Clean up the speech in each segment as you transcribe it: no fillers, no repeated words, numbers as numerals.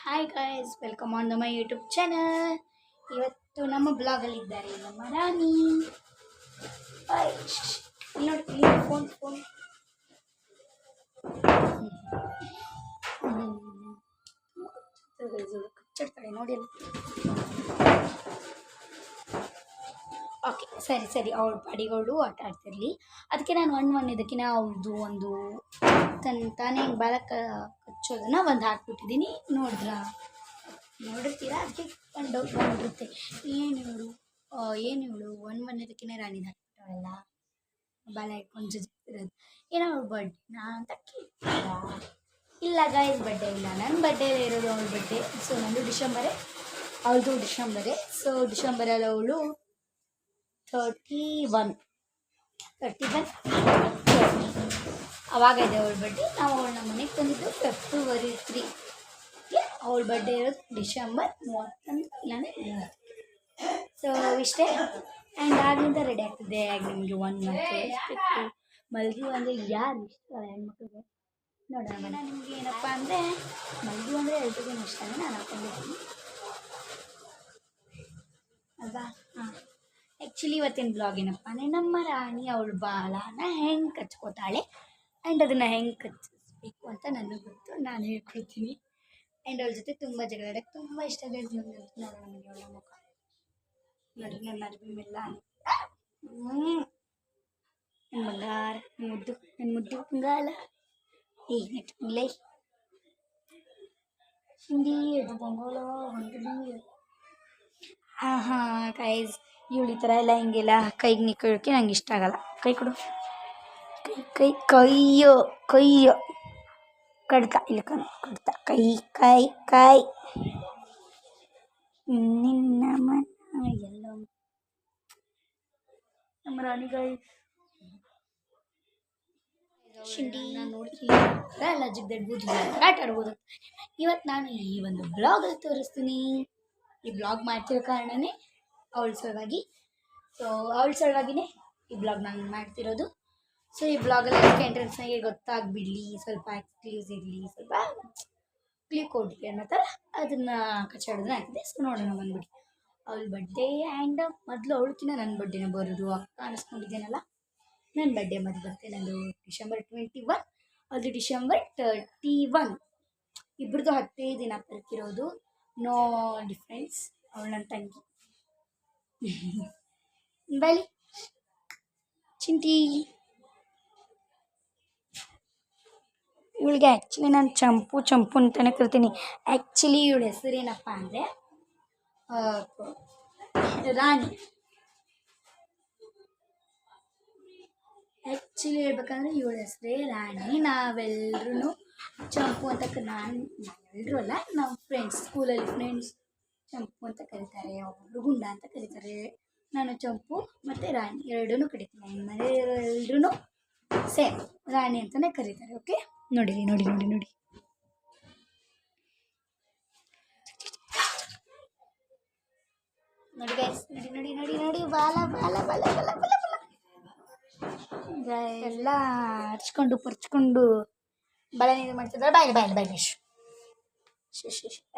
Hi guys, welcome on the my YouTube channel. ಇವತ್ತು ನಮ್ಮ ಬ್ಲಾಗಲ್ಲಿದ್ದಾರೆ ನಮ್ಮ ರಾಣಿ. ಹಾಯ್. ಇಲ್ಲಿ ನೋಡಿ, ಇಲ್ಲಿ ಫೋನ್ ಕಚ್ಚಿಡ್ತಾಳೆ ನೋಡಿ ಅಲ್ಲಿ. ಓಕೆ, ಸರಿ ಅವಳ ಪಾಡಿಗಳು ಆಟ ಆಡ್ತಿರಲಿ. ಅದಕ್ಕೆ ನಾನು ಒಂದು ಇದಕ್ಕಿನ ಅವ್ರದ್ದು ಒಂದು ತಾನೇ ಬಾಲ ಕಚ್ಚೋದನ್ನ ಒಂದು ಹಾಕ್ಬಿಟ್ಟಿದ್ದೀನಿ. ನೋಡಿರ್ತೀರಾ, ಅದಕ್ಕೆ ಒಂದು ಡೌಟ್ ಬಂದ್ಬಿಡುತ್ತೆ, ಏನು ಇವಳು ಒಂದು ಇದಕ್ಕಿನ ರಾಣಿನ ಹಾಕ್ಬಿಟ್ಟವಲ್ಲ, ಬಾಲ ಇಟ್ಕೊಂಡು ಜೊತೆರೋದು ಏನೋ ಅವ್ಳ ಬರ್ಡೇನಾ ಅಂತ ಕೇಳ್ತೀರಾ? ಇಲ್ಲ ಗೈಸ್, ಬರ್ಡೇ ಇಲ್ಲ, ನನ್ನ ಬರ್ಡೇ ಇರೋದು ಅವಳ ಬರ್ಡೇ. ಸೊ ನಂದು ಡಿಸೆಂಬರೇ, ಅವಳದು ಡಿಸೆಂಬರೇ. ಸೊ ಡಿಸೆಂಬರಲ್ಲಿ ಅವಳು 31 ಅವಾಗ ಇದೆ ಅವಳ ಬರ್ಡೇ. ನಾವು ಅವಳನ್ನ ಮನೆಗೆ ತಂದಿದ್ದು ಫೆಬ್ರವರಿ 3. ಅವಳ ಬರ್ಡೇ ಇರೋದು ಡಿಸೆಂಬರ್ 31 ಇಲ್ಲಾಂದರೆ 30. ಸೊ ಇಷ್ಟೇ. ಆ್ಯಂಡ್ ಆಗ್ಲಿಂದ ರೆಡಿ ಆಗ್ತಿದ್ದೆ. ಆಗ ನಿಮಗೆ 1 ಮಂತ್ ಮಲ್ಗಿ ಅಂದರೆ ಯಾರು ಇಷ್ಟ ಹೆಣ್ಮಕ್ಳಿಗೆ ನೋಡೋಣ. ನಿಮಗೆ ಏನಪ್ಪ ಅಂದರೆ ಮಲ್ಗಿ ಅಂದರೆ ಎಲ್ರಿಗೂ ಇಷ್ಟನೇ, ನಾನು ಹಾಕೊಂಡಿದ್ದೀನಿ ಅಲ್ವಾ. ಹಾಂ, ಆ್ಯಕ್ಚುಲಿ ಇವತ್ತಿನ ಬ್ಲಾಗ್ ಏನಪ್ಪ ಅಂದರೆ ನಮ್ಮ ರಾಣಿ ಅವಳ ಬಾಲನ ಹೆಂಗೆ ಕಚ್ಕೋತಾಳೆ ಆ್ಯಂಡ್ ಅದನ್ನು ಹೆಂಗೆ ಕಚ್ಚಿಸ್ಬೇಕು ಅಂತ ನನಗೆ ಗೊತ್ತು, ನಾನು ಹೇಳ್ಕೊಡ್ತೀನಿ. ಆ್ಯಂಡ್ ಅವಳ ಜೊತೆ ತುಂಬ ಜಗಳಾಡಕ್ಕೆ ತುಂಬ ಇಷ್ಟ ಆಗಿದೆ. ನೋಡೋಣ ನನಗೆ ಅವಳ ಮುಖ ನೋಡಿ, ನನ್ನ ಅರ್ಬಿ ಮೆಲ್ಲ ನನ್ನ ಬಂಗಾರ, ನನ್ನ ಮುದ್ದು ಬಂಗಾಲ ನೆಟ್ಲೈ ಹಿಂದಿ ಅದು ಬಂಗಾಳ ಹೊಂದಿ. ಹಾಂ ಗೈಸ್, ಇವಳು ಈ ಥರ ಎಲ್ಲ ಹಿಂಗೆಲ್ಲ ಕೈಗೆ ನಿಕ್ಕೊಳ್ಳೋಕ್ಕೆ ನಂಗೆ ಇಷ್ಟ ಆಗಲ್ಲ. ಕೈ ಕೊಡು, ಕೈಯೋ ಕಡ್ತ ಇಲ್ಲ ಕಡ್ತ ಕೈ ನಿನ್ನ ಮನ ಎಲ್ಲ ನಮ್ಮ ರಾಣಿ ಗೈಸ್. ಶಿಂಡಿ ನೋಡಿದ್ರಿ ಎಲ್ಲ ಜಿಗ್ದಾಡ್ಬೋದು, ಆಟ ಆಡ್ಬೋದು. ಇವತ್ತು ನಾನು ಈ ಒಂದು ಬ್ಲಾಗಲ್ಲಿ ತೋರಿಸ್ತೀನಿ. ಈ ಬ್ಲಾಗ್ ಮಾಡ್ತಿರೋ ಕಾರಣನೇ ಅವಳ ಸಲುವಾಗಿ. ಸೊ ಅವಳ ಸಲುವಾಗಿನೇ ಈ ಬ್ಲಾಗ್ ನಾನು ಮಾಡ್ತಿರೋದು. ಸೊ ಈ ಬ್ಲಾಗಲ್ಲಿ ಅದಕ್ಕೆ ಎಂಟ್ರೆನ್ಸ್ನಾಗೆ ಗೊತ್ತಾಗ್ಬಿಡಲಿ, ಸ್ವಲ್ಪ ಎಕ್ಸ್ಕ್ಲೂಸ್ ಇರಲಿ, ಸ್ವಲ್ಪ ಕ್ಲಿಕ್ ಕೊಡಲಿ ಅನ್ನೋ ಥರ ಅದನ್ನು ಕಚ್ಚಾಡೋದನ್ನ ಹಾಕಿದೆ. ಸೊ ನೋಡೋಣ ಬಂದ್ಬಿಡಿ ಅವಳ ಬರ್ಡೇ. ಆ್ಯಂಡ್ ಮೊದಲು ಅವಳಕ್ಕಿಂತ ನನ್ನ ಬರ್ಡೇನ ಬರೋದು ಕಾಣಿಸ್ಕೊಂಡಿದ್ದೇನಲ್ಲ, ನನ್ನ ಬರ್ಡೇ ಮೊದಲು ಬರುತ್ತೆ. ನಂದು ಡಿಸೆಂಬರ್ 21, ಅದು ಡಿಸೆಂಬರ್ 31. ಇಬ್ಬರದು 15 ದಿನ ಬರ್ತಿರೋದು. No difference. ಅವಳು ನನ್ನ ತಂಗಿ ಬಲಿ ಚಿಂಟಿ. ಇವಳಿಗೆ ಆ್ಯಕ್ಚುಲಿ ನಾನು ಚಂಪು ಅಂತಲೇ ಕರಿತೀನಿ. ಆ್ಯಕ್ಚುಲಿ ಇವಳ ಹೆಸರೇನಪ್ಪ ಅಂದರೆ ರಾಣಿ. ಆ್ಯಕ್ಚುಲಿ ಹೇಳ್ಬೇಕಂದ್ರೆ ಇವಳ ಹೆಸರೇ ರಾಣಿ. ನಾವೆಲ್ಲರೂ ಚಂಪು ಅಂತ ನಾವೆಲ್ಲರೂ ಅಲ್ಲ, ನಮ್ಮ ಫ್ರೆಂಡ್ಸ್, ಸ್ಕೂಲಲ್ಲಿ ಫ್ರೆಂಡ್ಸ್ ಚಂಪು ಅಂತ ಕರೀತಾರೆ, ಒಬ್ಬರು ಗುಂಡ ಅಂತ ಕರೀತಾರೆ. ನಾನು ಚಂಪು ಮತ್ತು ರಾಣಿ ಎರಡೂ ಕರಿತೀನಿ. ನಮ್ಮ ಮನೆಯವರು ಎಲ್ಲರೂ ಸೇಮ್ ರಾಣಿ ಅಂತಲೇ ಕರೀತಾರೆ. ಓಕೆ, ನೋಡಿ ಗೈಸ್, ನೋಡಿ ಬಾಲ ಎಲ್ಲ ಹರ್ಚ್ಕೊಂಡು ಪರ್ಚ್ಕೊಂಡು ಬಳೆ ನೀರು ಮಾಡ್ತಿದ್ದಾರೆ. ಬಾಯ್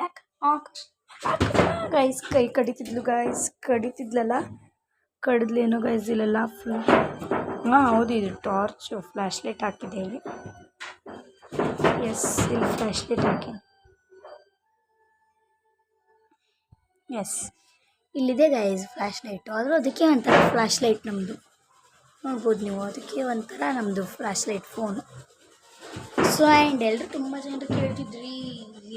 ಯಾಕೆ ಗೈಸ್ ಕೈ ಕಡಿತಿದ್ಲಲ್ಲ, ಕಡಿದ್ಲೇನೋ ಗೈಸ್. ಇಲ್ಲೆಲ್ಲ ಫುಲ್ ಹೌದು, ಇದು ಟಾರ್ಚ್ ಫ್ಲ್ಯಾಶ್ ಲೈಟ್ ಹಾಕಿದ್ದೇವೆ. ಎಸ್, ಇಲ್ಲಿ ಫ್ಲ್ಯಾಶ್ ಲೈಟ್ ಹಾಕಿ. ಎಸ್, ಇಲ್ಲಿದೆ ಗೈಸ್ ಫ್ಲ್ಯಾಶ್ ಲೈಟು. ಆದರೂ ಅದಕ್ಕೆ ಒಂಥರ ಫ್ಲ್ಯಾಶ್ ಲೈಟ್ ನಮ್ಮದು ನೋಡ್ಬೋದು ನೀವು. ಅದಕ್ಕೆ ಒಂಥರ ನಮ್ಮದು flash light phone. So and ಎಲ್ಲರೂ ತುಂಬ ಜನರು ಕೇಳ್ತಿದ್ರಿ,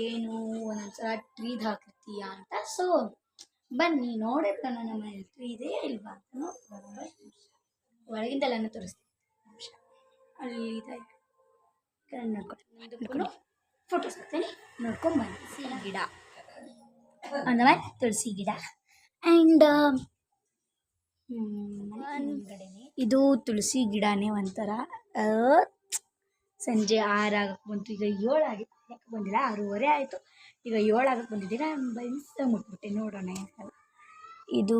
ಏನು ಒಂದೊಂದ್ಸಲ ಟ್ರೀದು ಹಾಕಿರ್ತೀಯಾ ಅಂತ. ಸೊ ಬನ್ನಿ ನೋಡಿಲ್ಲ, ನನ್ನ ಮನೇಲಿ ಟ್ರೀ ಇದೆ ಇಲ್ವಾ ಅಂತ ನೋಡ್ಕೊಂಡು ಒಳಗಿಂದೆಲ್ಲನೂ ತೋರಿಸ್ತೀನಿ. ಅಲ್ಲಿ ನೋಡ್ಕೊಂಡು ಫೋಟೋಸ್ ಹಾಕ್ತೀನಿ, ನೋಡ್ಕೊಂಬನ್ನಿ. ತುಳಸಿ ಗಿಡ ಆಮೇಲೆ ತುಳಸಿ ಗಿಡ. ಆ್ಯಂಡ್ ಇದು ತುಳಸಿ ಗಿಡನೇ ಒಂಥರ. ಸಂಜೆ 6 ಆಗಕ್ಕೆ ಬಂತು, ಈಗ 7 ಆಗಿತ್ತು. ಯಾಕೆ ಬಂದಿಲ್ಲ, 6:30 ಆಯಿತು, ಈಗ 7 ಆಗಕ್ಕೆ ಬಂದಿದ್ದೀರ. ಬೈಸ ಮುಟ್ಬಿಟ್ಟೆ. ನೋಡೋಣ ಯಾಕಲ್ಲ ಇದು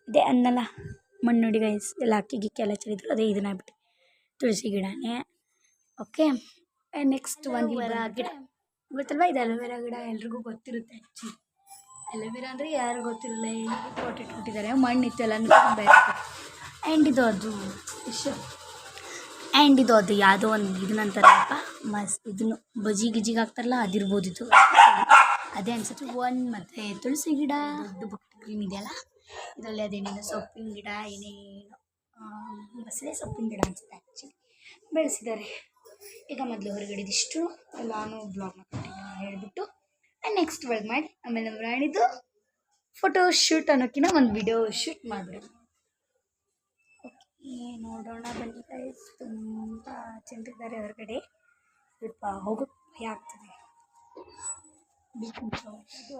ಅದೇ ಅನ್ನಲ್ಲ ಮಣ್ಣು ನೋಡಿ ಗೈಸ್, ಎಲ್ಲ ಗಿಕ್ಕಿ ಎಲ್ಲ ಚೆಲ್ಲಿದ್ರು, ಅದೇ ಇದನ್ನ ಬಿಟ್ಟು ತುಳಸಿ ಗಿಡನೇ. ಓಕೆ, ನೆಕ್ಸ್ಟ್ ಒಂದು ಗಿಡ ಗೊತ್ತಲ್ವಾ ಇದು ಅಲೋವೆರಾ ಗಿಡ ಎಲ್ರಿಗೂ ಗೊತ್ತಿರುತ್ತೆ ಆ್ಯಕ್ಚುಲಿ. ಅಲೋವೆರಾ ಅಂದರೆ ಯಾರು ಗೊತ್ತಿರಲ್ಲ, ಪಾಟ್ ಇಟ್ಬಿಟ್ಟಿದ್ದಾರೆ, ಮಣ್ಣಿತ್ತೆಲ್ಲ ಬೇರೆ. ಆ್ಯಂಡ್ ಇದು ಅದು ಫಿಶ್, ಆ್ಯಂಡ್ ಇದು ಅದು ಯಾವುದೋ ಒಂದು ಇದನ್ನಂತಾರಪ್ಪ ಮಸ್ತ್, ಇದನ್ನು ಬಜಿ ಗಿಜಿಗೆ ಹಾಕ್ತಾರಲ್ಲ ಅದಿರ್ಬೋದು ಇದು, ಅದೇ ಅನ್ಸುತ್ತೆ. ಒಂದು ಮತ್ತು ತುಳಸಿ ಗಿಡ, ದೊಡ್ಡ ಬಕೆಟ್ ಗ್ರೀನ್ ಇದೆಯಲ್ಲ, ಇದರಲ್ಲಿ ಅದೇನೇನೋ ಸೊಪ್ಪಿನ ಗಿಡ, ಏನೇನೋ ಬಸಳೆ ಸೊಪ್ಪಿನ ಗಿಡ ಅನ್ಸುತ್ತೆ ಆ್ಯಕ್ಚುಲಿ ಬೆಳೆಸಿದ್ದಾರೆ. ಈಗ ಮೊದಲು ಹೊರಗಡೆದಿಷ್ಟು ನಾನು ಬ್ಲಾಗ್ನ ಕಂಟಿನ್ಯೂ ಹೇಳಿಬಿಟ್ಟು ನೆಕ್ಸ್ಟ್ ಬ್ಲಾಗ್ ಮಾಡಿ ಆಮೇಲೆ ನಮ್ಮ ರಾಣಿದು ಫೋಟೋ ಶೂಟ್ ಅನ್ನೋಕ್ಕಿಂತ ಒಂದು ವಿಡಿಯೋ ಶೂಟ್ ಮಾಡಿಬಿಡೋಣ. ಓಕೆ, ನೋಡೋಣ ಬನ್ನಿ ಗೈಸ್. ತುಂಬ ಚೆಂದಿದ್ದಾರೆ ಹೊರಗಡೆ, ಸ್ವಲ್ಪ ಹೋಗೋಕ್ಕೆ ಭಯ ಆಗ್ತದೆ. ಅದು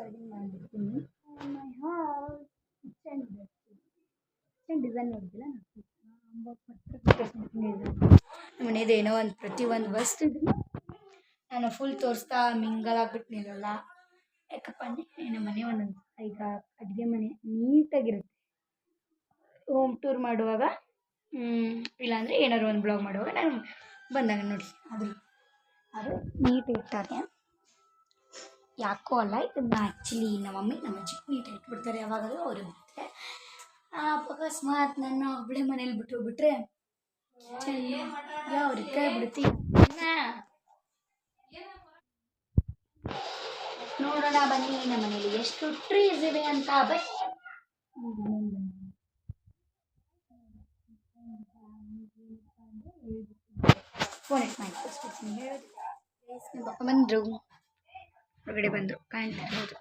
ಅರ್ಡಿಂಗ್ ಮಾಡಿಬಿಡ್ತೀನಿ. ಕಿಚನ್ ಡಿಸೈನ್ ನೋಡಿದಿಲ್ಲ, ಮನೇದು ಏನೋ ಒಂದು ಪ್ರತಿಯೊಂದು ವಸ್ತು ಇದ್ರು ನಾನು ಫುಲ್ ತೋರಿಸ್ತಾ ಮಿಂಗಲ್ ಆಗ್ಬಿಟ್ಟಿರಲ್ಲ. ಯಾಕಪ್ಪ ಅಂದರೆ ನಮ್ಮ ಮನೆ ಒಂದೊಂದು ಈಗ ಅಡುಗೆ ಮನೆ ನೀಟಾಗಿರುತ್ತೆ. ಹೋಮ್ ಟೂರ್ ಮಾಡುವಾಗ ಇಲ್ಲಾಂದರೆ ಏನಾದ್ರು ಒಂದು ಬ್ಲಾಗ್ ಮಾಡುವಾಗ ನಾನು ಬಂದಾಗ ನೋಡಿ ಅದು ನೀಟ್ ಇರ್ತಾರೆ. ಯಾಕೋ ಅಲ್ಲ, ಇದನ್ನು ಆ್ಯಕ್ಚುಲಿ ನಮ್ಮ ಮಮ್ಮಿ ನಮ್ಮ ಅಜ್ಜಿ ನೀಟಾಗಿ ಇಟ್ಬಿಡ್ತಾರೆ. ಯಾವಾಗಲೂ ಅವರು ಬಿಟ್ಟರೆ ಅಕಸ್ಮಾತ್ ನನ್ನ ಒಬ್ಬಳೆ ಮನೇಲಿ ಬಿಟ್ಟುಬಿಟ್ರೆ ಯಾವ ರೀತಿ ಬಿಡುತ್ತಿ. ನೋಡೋಣ ಬನ್ನಿ ನಮ್ಮ ಮನೇಲಿ ಎಷ್ಟು ಟ್ರೀಸ್ ಇವೆ ಅಂತ. ಬನ್ನಿ ಫೋನ್ ಇಟ್ಟು ಮಾಡಿ ತೋರಿಸ್ಬಿಡ್ತೀನಿ. ನಮ್ಮ ಪಪ್ಪ ಬಂದರು, ಹೊರಗಡೆ ಬಂದರು, ಕಾಣ್ತಿರ್ಬೋದು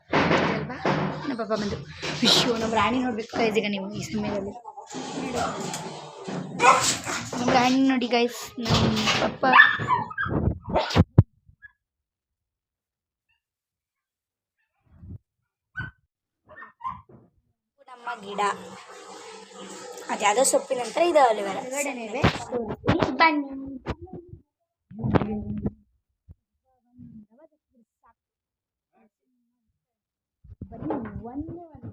ಅಲ್ವಾ. ನಮ್ಮ ಪಪ್ಪ ಬಂದರು. ವಿಶ್ವ ನಮ್ಮ ರಾಣಿ ನೋಡ್ಬೇಕು ಗೈಸ್ ಈಗ ನೀವು ಈ ಸಮಯದಲ್ಲಿ. ನಮ್ಮ ರಾಣಿ ನೋಡಿ ಗೈಸ್, ನಮ್ಮ ಪಪ್ಪ ನಮ್ಮ ಗಿಡ ಅದ್ಯಾವುದೋ ಸೊಪ್ಪಿನ ನಂತರ ಇದು ಅಲೋವೆರಾ ಹೊರಗಡೆನೇ ಬನ್ನಿ. ಒಂದೇ ಒಂದು